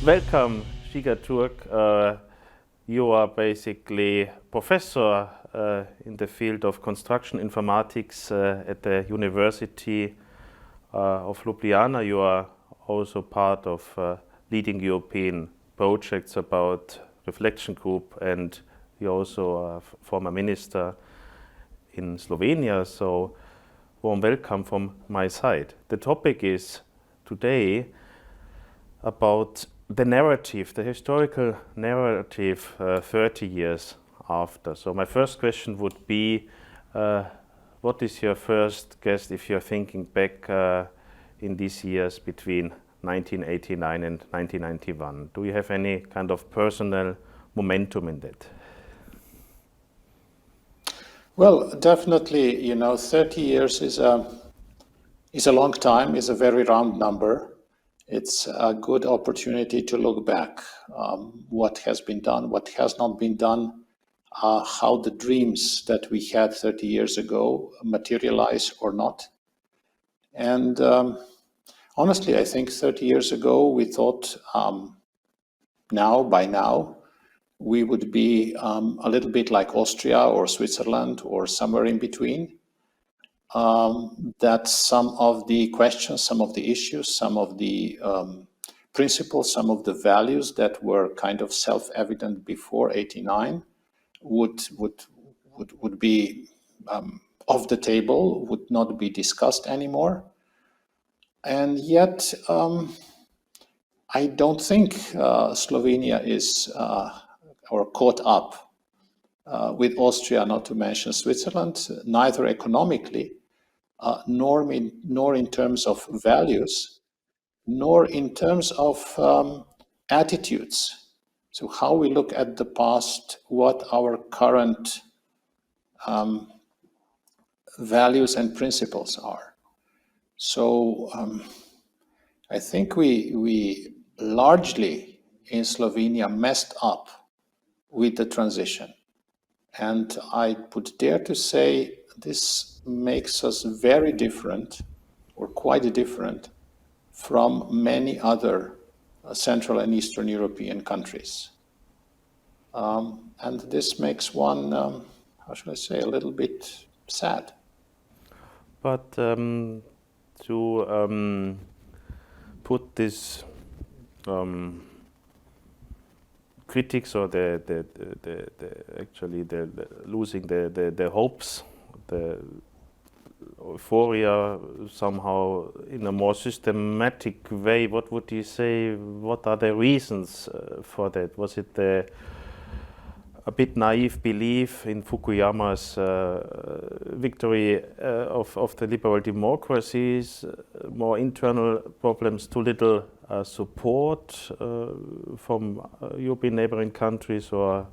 Welcome, Ziga Turk. You are basically professor in the field of construction informatics at the University of Ljubljana. You are also part of leading European projects about reflection group, and you're also a former minister in Slovenia. So warm welcome from my side. The topic is today about the narrative, the historical narrative 30 years after. So my first question would be, what is your first guess if you're thinking back in these years between 1989 and 1991? Do you have any kind of personal momentum in that? Well, definitely, 30 years is a long time, is a very round number. It's a good opportunity to look back, what has been done, what has not been done, how the dreams that we had 30 years ago materialize or not. And honestly, I think 30 years ago, we thought by now, we would be a little bit like Austria or Switzerland or somewhere in between. That some of the questions, some of the issues, some of the principles, some of the values that were kind of self-evident before '89 would be off the table, would not be discussed anymore. And yet, I don't think Slovenia is or caught up with Austria, not to mention Switzerland, neither economically, nor in terms of values, nor in terms of attitudes. So how we look at the past, what our current values and principles are. So I think we largely in Slovenia messed up with the transition. And I would dare to say this makes us very different, or quite different, from many other Central and Eastern European countries. And this makes one, how should I say, a little bit sad. But to put this critics or the losing the hopes, the euphoria somehow in a more systematic way, what would you say? What are the reasons for that? Was it a bit naive belief in Fukuyama's victory of the liberal democracies, more internal problems, too little support from European neighboring countries, or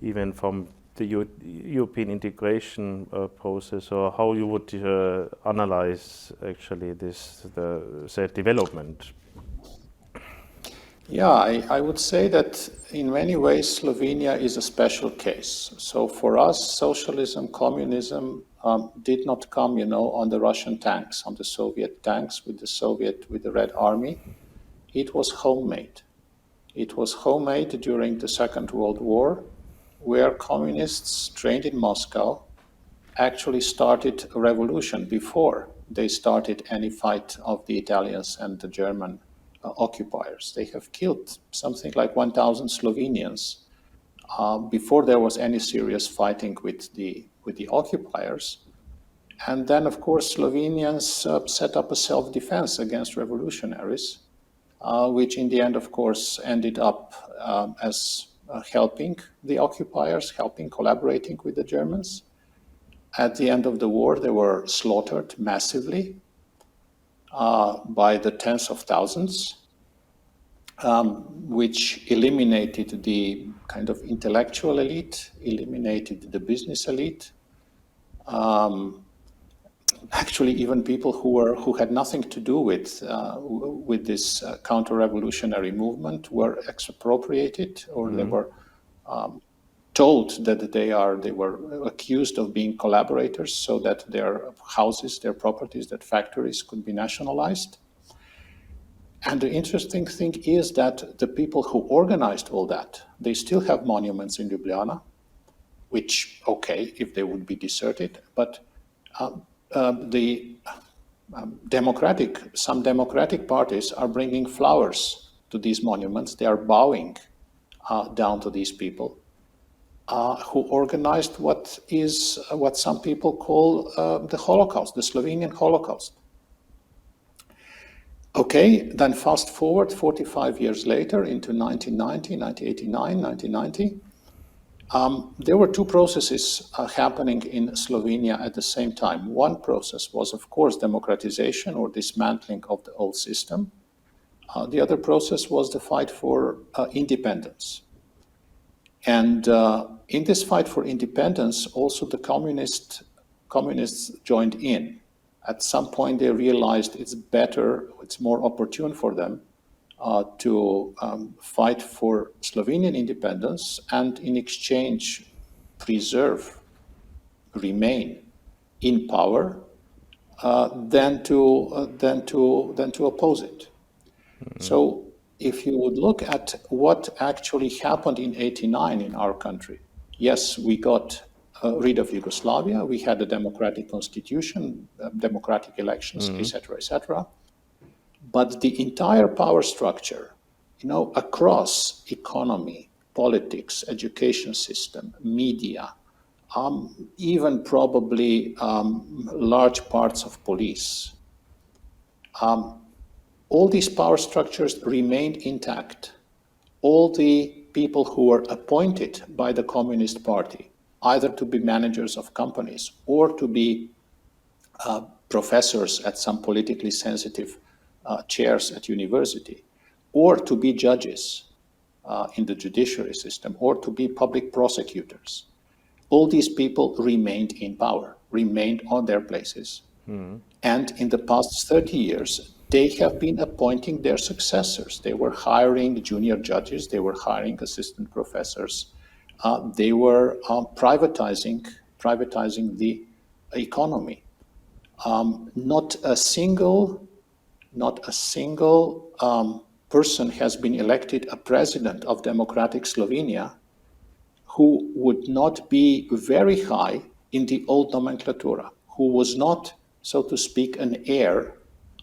even from the European integration process, or how you would analyze actually this said development? Yeah, I would say that in many ways Slovenia is a special case. So for us, socialism, communism did not come, on the Russian tanks, on the Soviet tanks with the Red Army. It was homemade. It was homemade during the Second World War, where communists trained in Moscow actually started a revolution before they started any fight of the Italians and the German occupiers. They have killed something like 1,000 Slovenians before there was any serious fighting with the occupiers. And then, of course, Slovenians set up a self-defense against revolutionaries, which in the end, of course, ended up as helping the occupiers, collaborating with the Germans. At the end of the war, they were slaughtered massively by the tens of thousands, which eliminated the kind of intellectual elite, eliminated the business elite. Actually, even people who had nothing to do with this counter-revolutionary movement were expropriated, or they were told that they were accused of being collaborators, so that their houses, their properties, their factories could be nationalized. And the interesting thing is that the people who organized all that, they still have monuments in Ljubljana, which, okay, if they would be deserted, but some democratic parties are bringing flowers to these monuments. They are bowing down to these people who organized what some people call the Holocaust, the Slovenian Holocaust. Okay, then fast forward 45 years later into 1990, 1989, 1990. There were two processes happening in Slovenia at the same time. One process was, of course, democratization or dismantling of the old system. The other process was the fight for independence. And in this fight for independence, also the communists joined in. At some point, they realized it's more opportune for them to fight for Slovenian independence and in exchange remain in power than to oppose it. Mm-hmm. So if you would look at what actually happened in '89 in our country, yes, we got rid of Yugoslavia, we had a democratic constitution, democratic elections, etc., etc. But the entire power structure, across economy, politics, education system, media, even probably large parts of police, all these power structures remained intact. All the people who were appointed by the Communist Party, either to be managers of companies or to be professors at some politically sensitive chairs at university, or to be judges in the judiciary system, or to be public prosecutors. All these people remained in power, remained on their places. And in the past 30 years, they have been appointing their successors. They were hiring junior judges, they were hiring assistant professors, they were privatizing the economy. Not a single person has been elected a president of democratic Slovenia who would not be very high in the old nomenclatura, who was not, so to speak, an heir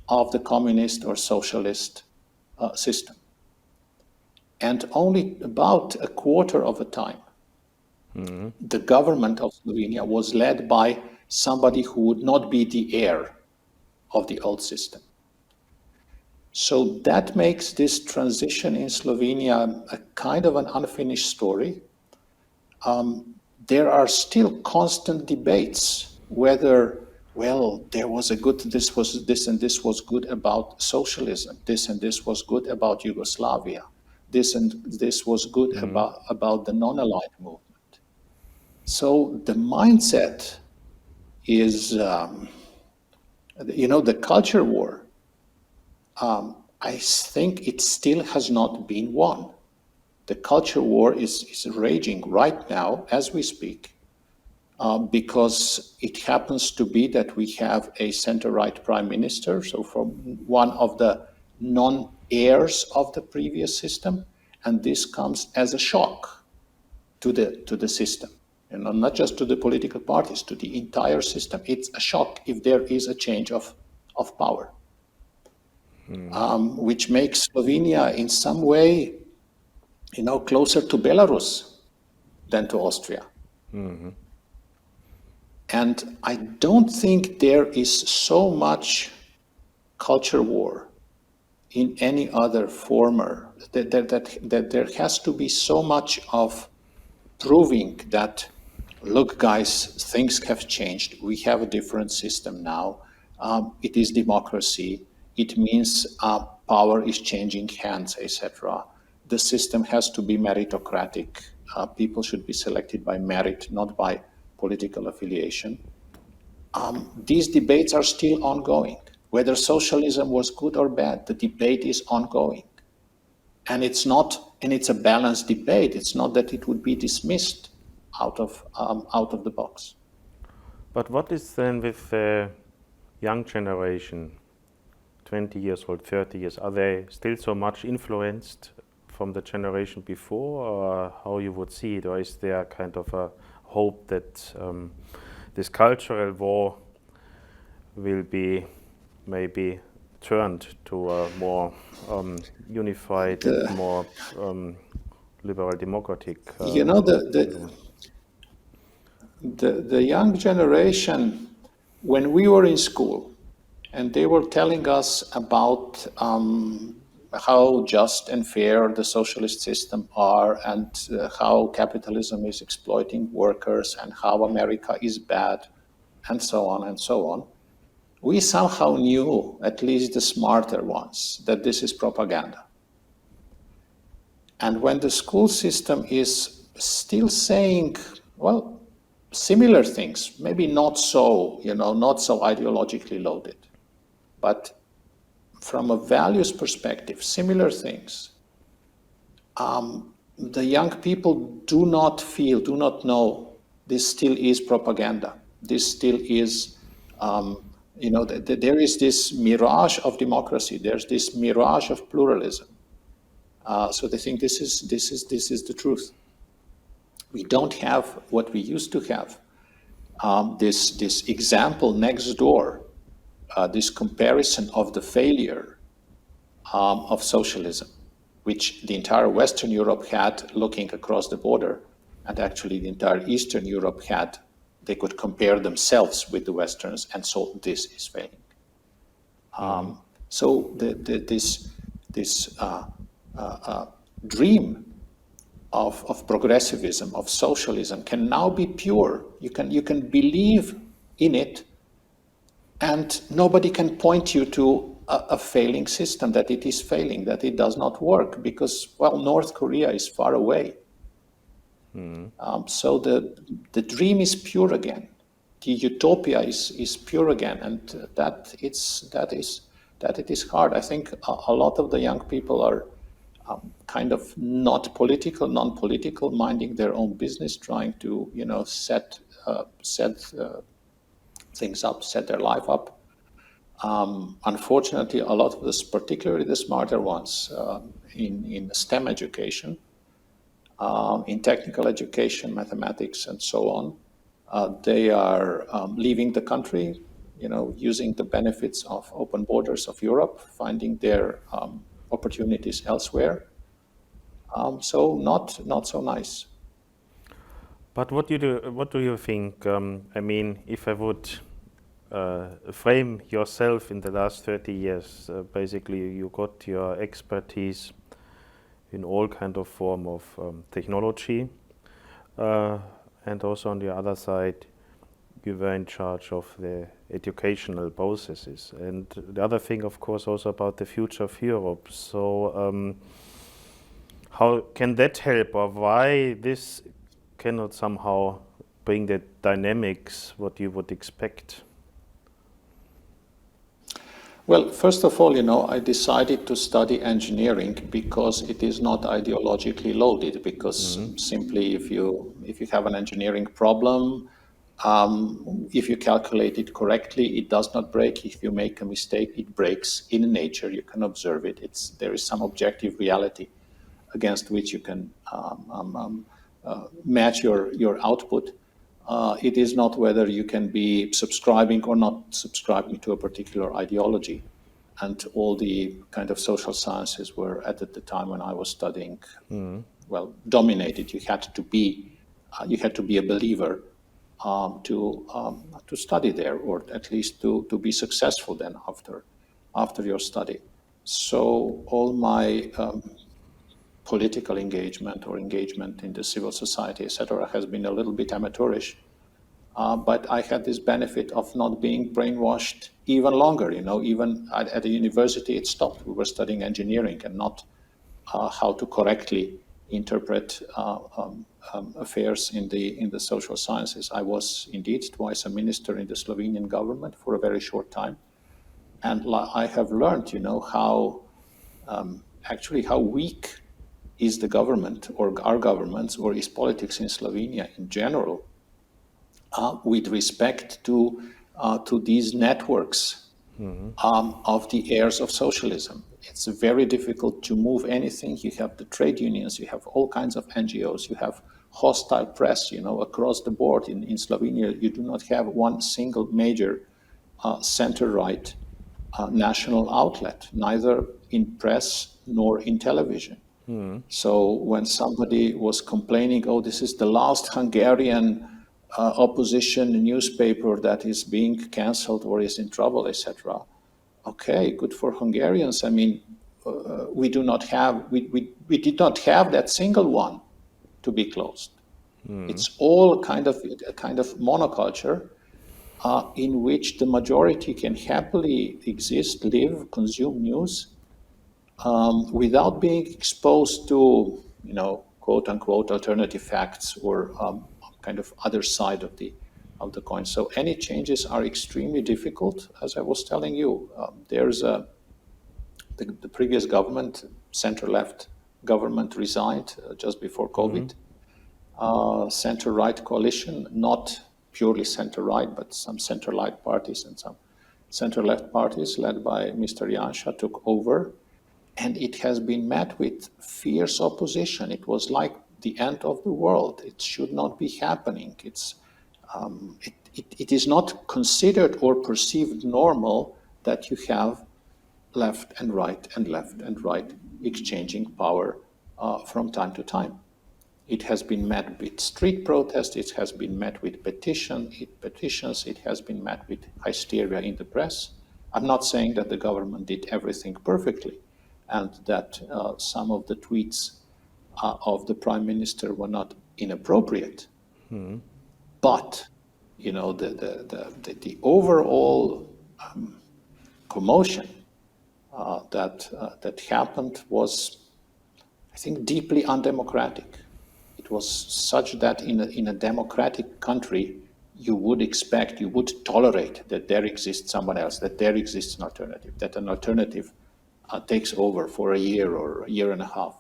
of the communist or socialist system. And only about a quarter of the time, the government of Slovenia was led by somebody who would not be the heir of the old system. So that makes this transition in Slovenia a kind of an unfinished story. There are still constant debates whether, there was this and this was good about socialism, this and this was good about Yugoslavia, this and this was good about the non-aligned movement. So the mindset is, the culture war, I think it still has not been won. The culture war is raging right now as we speak, because it happens to be that we have a center-right prime minister, so from one of the non-heirs of the previous system, and this comes as a shock to the system. Not just to the political parties, to the entire system. It's a shock if there is a change of power, which makes Slovenia in some way, closer to Belarus than to Austria. And I don't think there is so much culture war in any other former, that there has to be so much of proving that, look, guys, things have changed. We have a different system now. It is democracy. It means power is changing hands, etc. The system has to be meritocratic. People should be selected by merit, not by political affiliation. These debates are still ongoing. Whether socialism was good or bad, the debate is ongoing. And it's a balanced debate. It's not that it would be dismissed out of the box. But what is then with the young generation? 20 years old, 30 years, are they still so much influenced from the generation before, or how you would see it? Or is there kind of a hope that this cultural war will be maybe turned to a more unified and more liberal democratic You know, the young generation, when we were in school, and they were telling us about how just and fair the socialist system are, and how capitalism is exploiting workers, and how America is bad, and so on and so on. We somehow knew, at least the smarter ones, that this is propaganda. And when the school system is still saying, well, similar things, maybe not so, not so ideologically loaded, but from a values perspective, similar things, the young people do not feel, do not know this still is propaganda. This still is, there is this mirage of democracy. There's this mirage of pluralism. So they think this is the truth. We don't have what we used to have. This example next door, this comparison of the failure of socialism, which the entire Western Europe had looking across the border, and actually the entire Eastern Europe had. They could compare themselves with the Westerns, and so this is failing. So this dream of progressivism, of socialism, can now be pure. You can believe in it, and nobody can point you to a failing system, that it is failing, that it does not work, because, well, North Korea is far away. So the dream is pure again. The utopia is pure again, and that it is hard. I think a lot of the young people are kind of not political, non-political, minding their own business, trying to set things up, set their life up. Unfortunately, a lot of this, particularly the smarter ones, in STEM education, in technical education, mathematics, and so on, they are leaving the country, using the benefits of open borders of Europe, finding their opportunities elsewhere. So not so nice. But what do you think? I mean, if I would frame yourself in the last 30 years, basically you got your expertise in all kind of form of technology, and also on the other side, you were in charge of the educational processes. And the other thing, of course, also about the future of Europe. So how can that help, or why this cannot somehow bring the dynamics what you would expect? Well, first of all, I decided to study engineering because it is not ideologically loaded, because simply if you have an engineering problem, if you calculate it correctly, it does not break. If you make a mistake, it breaks. In nature, you can observe it. There is some objective reality against which you can match your output. It is not whether you can be subscribing or not subscribing to a particular ideology. And all the kind of social sciences were, at the time when I was studying, dominated. You had to be a believer to study there, or at least to be successful then after your study. So all my political engagement or engagement in the civil society, etc., has been a little bit amateurish. But I had this benefit of not being brainwashed even longer. Even at the university, it stopped. We were studying engineering and not how to correctly interpret affairs in the social sciences. I was indeed twice a minister in the Slovenian government for a very short time, and I have learned, how weak is the government, or our governments, or is politics in Slovenia in general, with respect to these networks of the heirs of socialism. It's very difficult to move anything. You have the trade unions, you have all kinds of NGOs, you have hostile press, across the board. In Slovenia, you do not have one single major center-right national outlet, neither in press nor in television. So when somebody was complaining, oh, this is the last Hungarian opposition newspaper that is being cancelled or is in trouble, etc. Okay, good for Hungarians. I mean, we did not have that single one to be closed. It's all a kind of monoculture in which the majority can happily exist, live, consume news without being exposed to, quote unquote, alternative facts or kind of other side of the coin. So any changes are extremely difficult. As I was telling you, there's the previous government, center-left government, resigned just before COVID. Center-right coalition, not purely center-right, but some center-right parties and some center-left parties led by Mr. Janša took over. And it has been met with fierce opposition. It was like the end of the world. It should not be happening. It is not considered or perceived normal that you have left and right and left and right exchanging power from time to time. It has been met with street protests. It has been met with petitions. It has been met with hysteria in the press. I'm not saying that the government did everything perfectly, and that some of the tweets of the prime minister were not inappropriate. But, the overall commotion that happened was, I think, deeply undemocratic. It was such that in a democratic country, you would tolerate that there exists someone else, that there exists an alternative, that an alternative takes over for a year or a year and a half.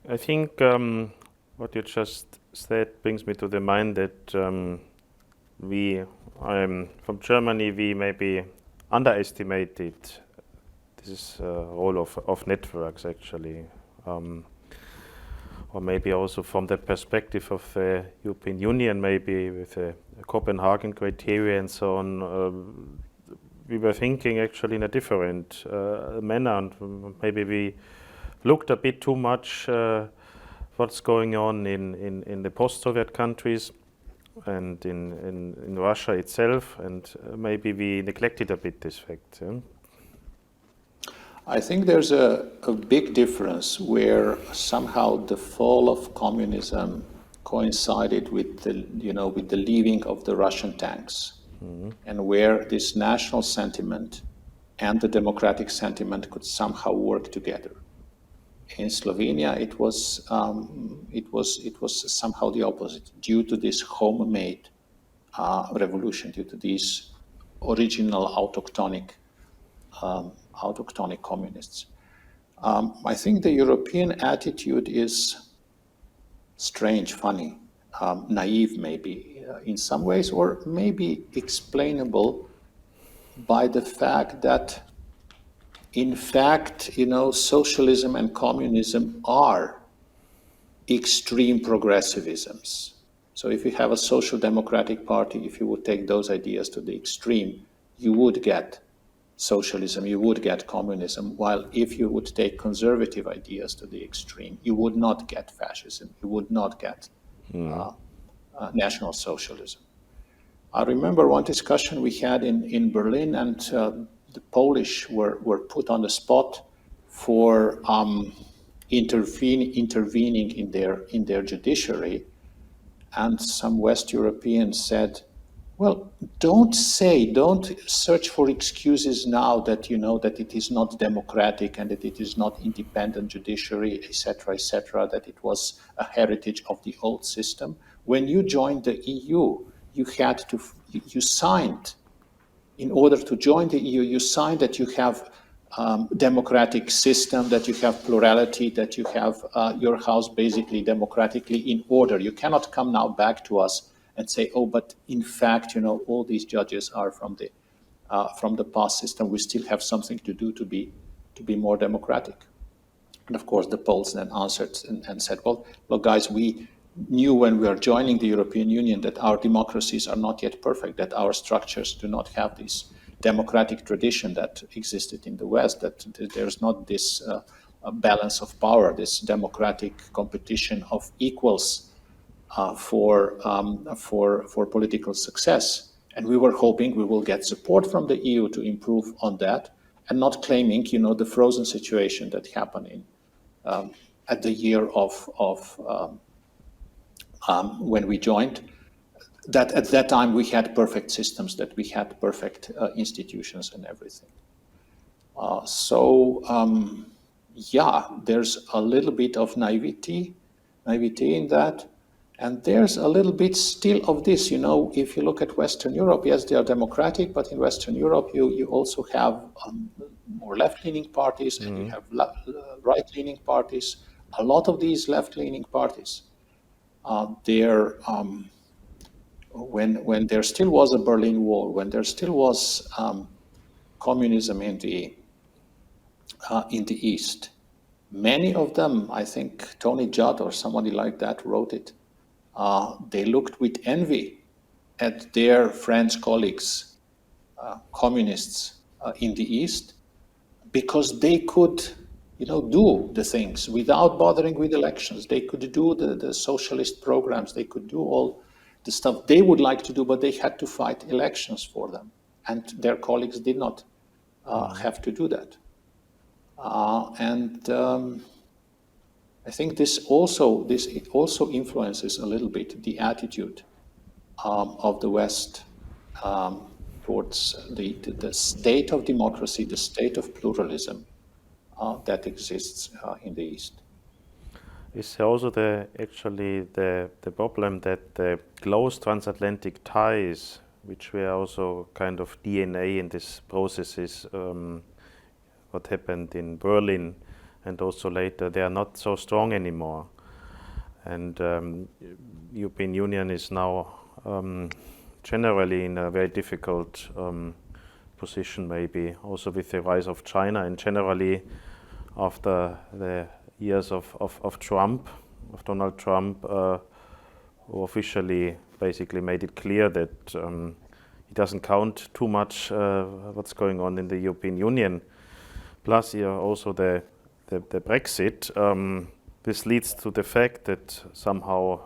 I think what you just said brings me to the mind that from Germany, we maybe underestimated this role of networks, actually. Or maybe also from the perspective of the European Union, maybe with the Copenhagen criteria and so on, we were thinking actually in a different manner, and maybe we looked a bit too much what's going on in the post-Soviet countries and in Russia itself, and maybe we neglected a bit this fact. Yeah? I think there's a big difference where somehow the fall of communism coincided with the leaving of the Russian tanks, and where this national sentiment and the democratic sentiment could somehow work together. In Slovenia, it was somehow the opposite, due to this homemade revolution, due to these original autochthonic communists. I think the European attitude is strange, funny, naive maybe in some ways, or maybe explainable by the fact that, in fact, socialism and communism are extreme progressivisms. So if you have a social democratic party, if you would take those ideas to the extreme, you would get socialism, you would get communism, while if you would take conservative ideas to the extreme, you would not get fascism, you would not get National Socialism. I remember one discussion we had in Berlin, and the Polish were put on the spot for intervening in their judiciary, and some West Europeans said, well, don't search for excuses now that you know that it is not democratic and that it is not independent judiciary, etc., that it was a heritage of the old system. When you joined the EU, you signed, in order to join the EU, you signed that you have democratic system, that you have plurality, that you have your house basically democratically in order. You cannot come now back to us and say, oh, but in fact, all these judges are from the past system. We still have something to do to be more democratic. And of course, the Poles then answered and said, well, look, guys, we knew when we are joining the European Union that our democracies are not yet perfect, that our structures do not have this democratic tradition that existed in the West, that there's not this balance of power, this democratic competition of equals for political success. And we were hoping we will get support from the EU to improve on that, and not claiming, the frozen situation that happened at the year of when we joined. That at that time we had perfect systems, that we had perfect institutions and everything. Yeah, there's a little bit of naivety in that. And there's a little bit still of this, if you look at Western Europe, yes, they are democratic, but in Western Europe, you also have more left-leaning parties, and you have right-leaning parties. A lot of these left-leaning parties, when there still was a Berlin Wall, when there still was communism in the East, many of them, I think Tony Judd or somebody like that wrote it, they looked with envy at their French colleagues, communists in the East, because they could, do the things without bothering with elections. They could do the socialist programs. They could do all the stuff they would like to do, but they had to fight elections for them. And their colleagues did not have to do that. I think this also influences a little bit the attitude of the West towards the state of democracy, the state of pluralism that exists in the East. Is also actually the problem that the close transatlantic ties, which were also kind of DNA in this processes, what happened in Berlin and also later, they are not so strong anymore. And European Union is now generally in a very difficult position, maybe also with the rise of China, and generally after the years of Trump, of Donald Trump, who officially basically made it clear that he doesn't count too much what's going on in the European Union. Plus, also the Brexit. This leads to the fact that somehow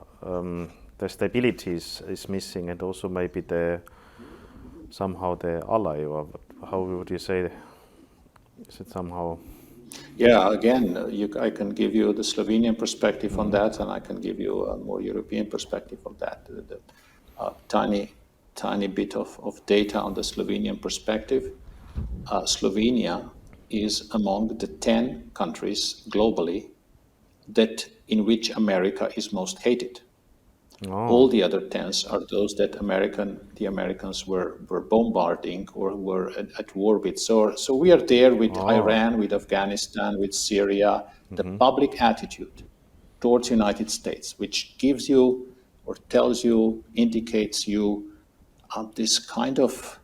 the stability is missing, and also maybe somehow the ally, or how would you say? Is it somehow? Yeah, again, I can give you the Slovenian perspective on that, and I can give you a more European perspective of that. The tiny bit of data on the Slovenian perspective. Slovenia is among the 10 countries globally in which America is most hated. Oh. All the other 10s are those that the Americans were bombarding or were at war with. So we are there with Iran, with Afghanistan, with Syria. The public attitude towards United States, which gives you or tells you, indicates you this kind of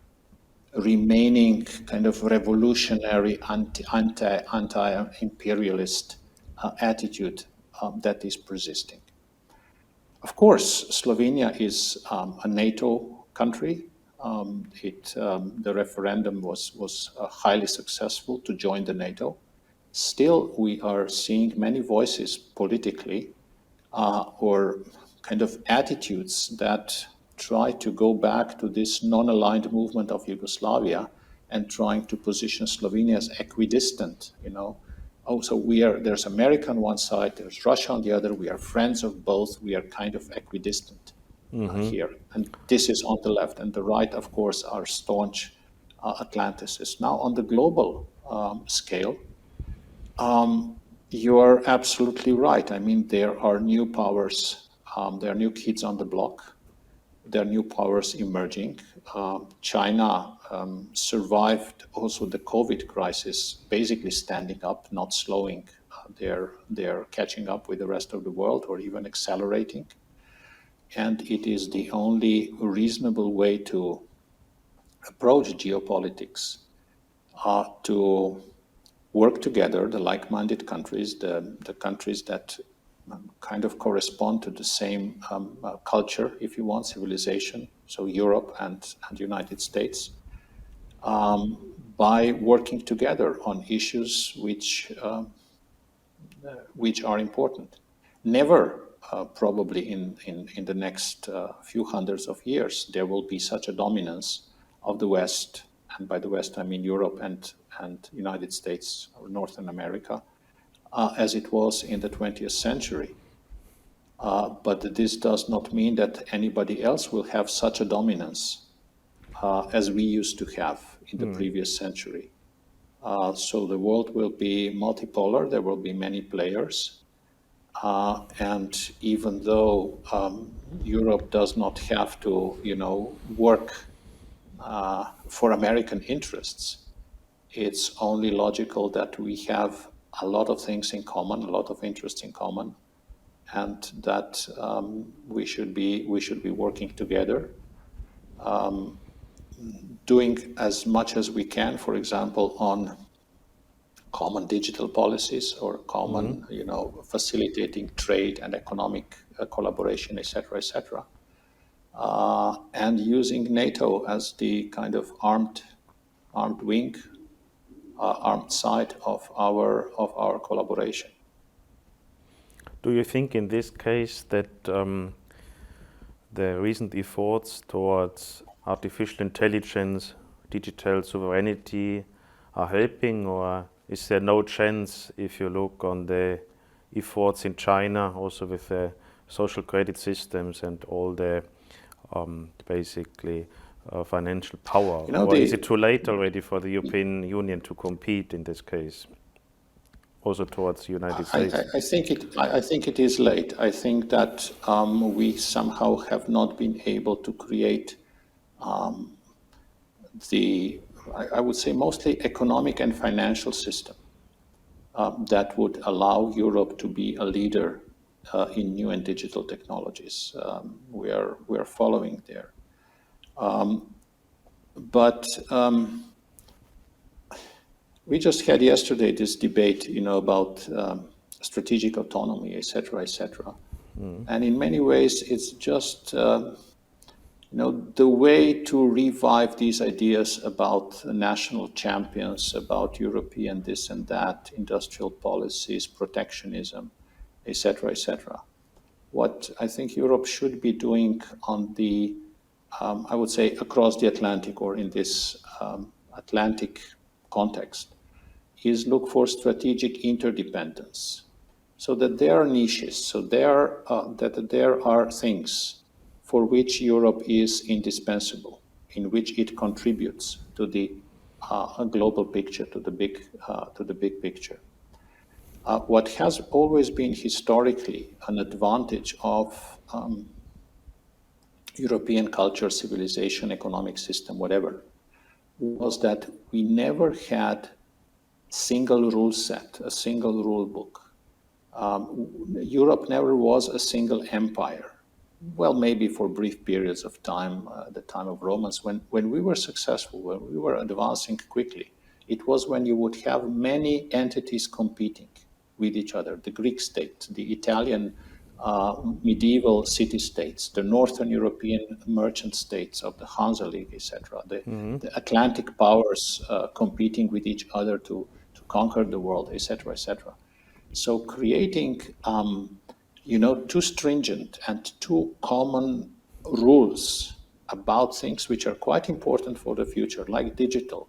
remaining kind of revolutionary anti-imperialist attitude that is persisting. Of course, Slovenia is a NATO country. The referendum was highly successful to join the NATO. Still, we are seeing many voices politically or kind of attitudes that try to go back to this non-aligned movement of Yugoslavia and trying to position Slovenia as equidistant, so there's America on one side, there's Russia on the other, we are friends of both, we are kind of equidistant here. And this is on the left, and the right, of course, are staunch Atlanticists. Now, on the global scale, you are absolutely right. I mean, there are new powers, there are new kids on the block, there are new powers emerging. China survived also the COVID crisis, basically standing up, not slowing. They're catching up with the rest of the world or even accelerating. and it is the only reasonable way to approach geopolitics, to work together, the like-minded countries, the countries that kind of correspond to the same culture, if you want, civilization, so Europe and United States, by working together on issues which are important. Never, probably in the next few hundreds of years, there will be such a dominance of the West, and by the West I mean Europe and United States or Northern America, as it was in the 20th century. But this does not mean that anybody else will have such a dominance as we used to have in the previous century. So the world will be multipolar, there will be many players. And even though Europe does not have to, work for American interests, it's only logical that we have a lot of things in common, a lot of interests in common, and that we should be working together, doing as much as we can, for example, on common digital policies or common, facilitating trade and economic collaboration, etc., etc., and using NATO as the kind of armed wing, armed side of our collaboration. Do you think in this case that the recent efforts towards artificial intelligence, digital sovereignty are helping, or is there no chance if you look on the efforts in China, also with the social credit systems and all the basically financial power? Or is it too late already for the European Union to compete in this case? Also towards the United States? I think it is late. I think that we somehow have not been able to create I would say mostly economic and financial system that would allow Europe to be a leader in new and digital technologies. We are following there. But we just had yesterday this debate, about strategic autonomy, etc., etc. And in many ways, it's just the way to revive these ideas about national champions, about European this and that, industrial policies, protectionism, etc., etc. What I think Europe should be doing on the, I would say, across the Atlantic or in this Atlantic context, is look for strategic interdependence, so that there are niches, so that there are things for which Europe is indispensable, in which it contributes to the global picture, to the big picture. What has always been historically an advantage of European culture, civilization, economic system, whatever, was that we never had single rule set, a single rule book. Europe never was a single empire. Well, maybe for brief periods of time, the time of Romans, when we were successful, when we were advancing quickly, it was when you would have many entities competing with each other: the Greek state, the Italian medieval city-states, the Northern European merchant states of the Hansa League, etc., the Atlantic powers competing with each other to conquer the world, etc., etc. So creating too stringent and too common rules about things which are quite important for the future, like digital,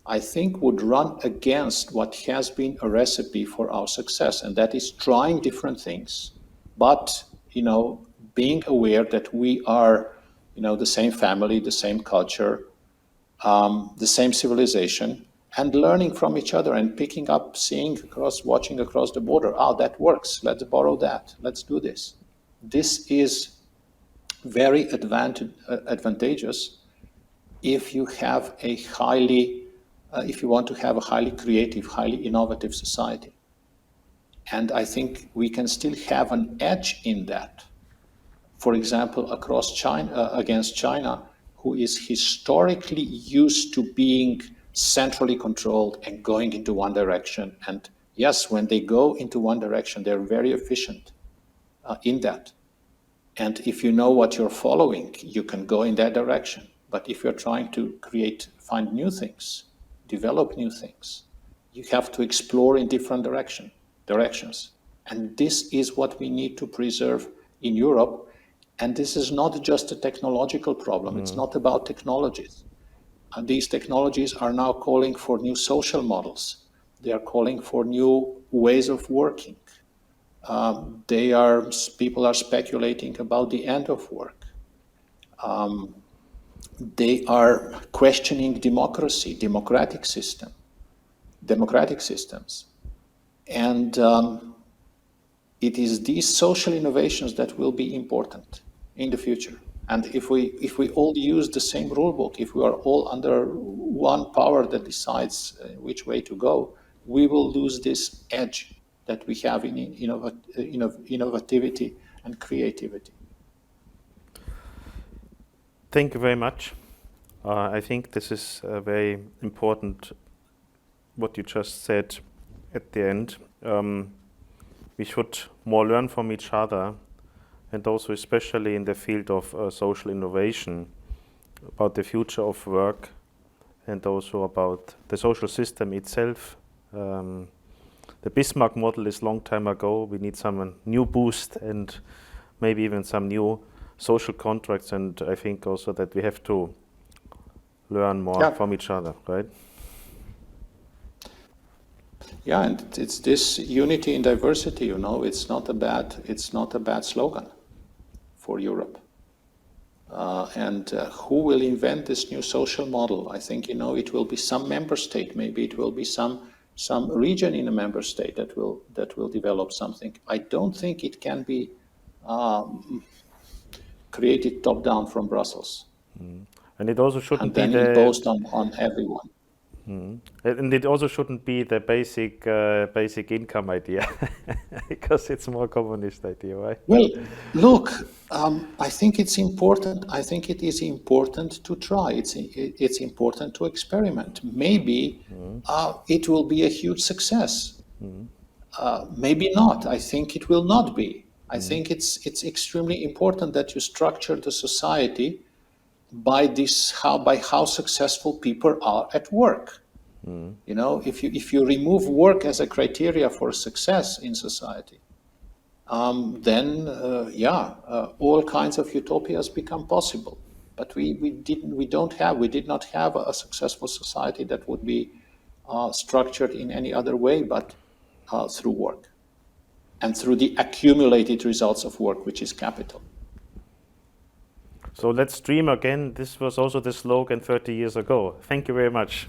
I think would run against what has been a recipe for our success, and that is trying different things, but being aware that we are the same family, the same culture, the same civilization, and learning from each other and picking up, watching across the border. That works. Let's borrow that. Let's do this. This is very advantageous if you have if you want to have a highly creative, highly innovative society. And I think we can still have an edge in that for example, across China, against China, who is historically used to being centrally controlled and going into one direction. And yes, when they go into one direction, they're very efficient in that. And if you know what you're following, you can go in that direction. But if you're trying to find new things, develop new things, you have to explore in different directions. And this is what we need to preserve in Europe. And this is not just a technological problem. It's not about technologies. These technologies are now calling for new social models. They are calling for new ways of working. People are speculating about the end of work. They are questioning democracy, democratic systems. And it is these social innovations that will be important in the future. And if we all use the same rule book, if we are all under one power that decides which way to go, we will lose this edge that we have in innovativity and creativity. Thank you very much. I think this is very important, what you just said at the end. We should more learn from each other, and also especially in the field of social innovation, about the future of work, and also about the social system itself. The Bismarck model is long time ago. We need some new boost and maybe even some new social contracts, and I think also that we have to learn more from each other, right? Yeah, and it's this unity in diversity, it's not a bad slogan for Europe. And who will invent this new social model? I think, it will be some member state, maybe it will be some region in a member state that will develop something. I don't think it can be created top down from Brussels. And it also shouldn't be imposed on everyone. And it also shouldn't be the basic income idea, because it's more communist idea, right? Well, look, I think it's important. I think it is important to try. It's important to experiment. Maybe it will be a huge success. Maybe not. I think it will not be. I think it's extremely important that you structure the society by how successful people are at work. If you remove work as a criteria for success in society, then all kinds of utopias become possible. But we did not have a successful society that would be structured in any other way but through work and through the accumulated results of work, which is capital. So let's dream again. This was also the slogan 30 years ago. Thank you very much.